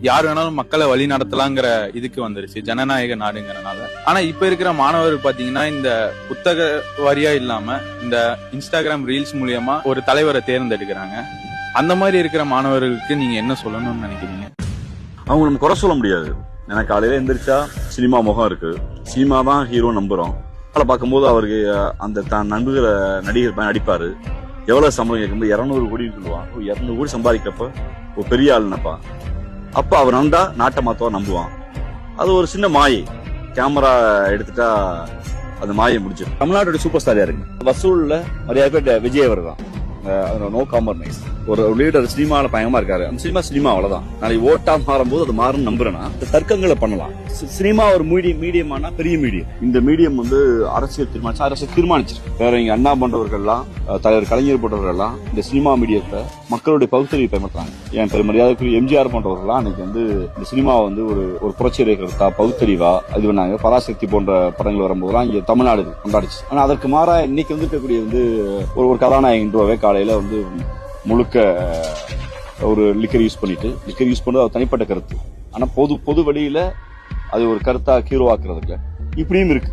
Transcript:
யார் வேணாலும் மக்களை வழி நடத்தலாங்கிற இதுக்கு வந்துருச்சு, ஜனநாயக நாடுங்கிறனால. ஆனா இப்ப இருக்கிற மாணவர் பாத்தீங்கன்னா இந்த புத்தக வாரியா இல்லாம இந்த இன்ஸ்டாகிராம் ரீல்ஸ் மூலியமா ஒரு தலைவரை தேர்ந்தெடுக்கிறாங்க. அந்த மாதிரி இருக்கிற மாணவர்களுக்கு நீங்க என்ன சொல்லணும்னு நினைக்கிறீங்க? அவங்க நம்ம குறை சொல்ல முடியாது. ஏன்னா காலையில எந்திரிச்சா சினிமா முகம் இருக்கு, சினிமா தான் ஹீரோ நம்புறோம். அதை பார்க்கும்போது அவருக்கு அந்த தான் நம்புகிற நடிகர் நடிப்பாரு, எவ்வளவு சம்பளம் கேட்கும்போது 200 கோடின்னு சொல்லுவான். 200 கோடி சம்பாதிக்கிறப்ப ஒரு பெரிய ஆள் நினைப்பான். அப்ப அவர் நந்தா நாட்டை மாத்தவா நம்புவான். அது ஒரு சின்ன மாயை. கேமரா எடுத்துட்டா அந்த மாயை முடிச்சிடும். தமிழ்நாட்டோட சூப்பர் ஸ்டார் யாருங்க? வசூல்ல நிறைய பேர் விஜய் அவர் தான். No compromise. ஒரு லீடர் சினிமால பயங்கரமா இருக்காரு. அந்த சினிமா அவ்வளவுதான். நாளைக்கு ஓட்டா மாறும்போது அது மாறும் நம்புறேன்னா தர்க்கங்களை பண்ணலாம். சினிமா ஒரு மீடியமானா பெரிய மீடியம். இந்த மீடியம் அரசியல் தீர்மானிச்சிருக்கு. வேற இங்க அண்ணா போன்றவர்கள்லாம், தலைவர் கலைஞர் போன்றவர்கள்லாம் இந்த சினிமா மீடியத்தை மக்களுடைய பகுத்தறிவை பயன்படுத்துறாங்க. என் பெருமரியாதைக்குரிய எம்ஜிஆர் போன்றவர்கள்லாம் இன்னைக்கு இந்த சினிமாவை ஒரு புரட்சி கருத்தா பகுத்தறிவா இது பண்ணாங்க. பராசக்தி போன்ற படங்கள் வரும்போதெல்லாம் இங்க தமிழ்நாடு கொண்டாடிச்சு. ஆனா அதற்கு மாறா இன்னைக்கு இருக்கக்கூடிய ஒரு கதாநாயகன்றவே காலையில முழுக்க ஒரு லிக்கர் யூஸ் பண்றது அது தனிப்பட்ட கருத்து. ஆனா பொது வெளியில அது ஒரு கருத்தா ஹீரோவாக்குறதுல இப்படியும் இருக்கு.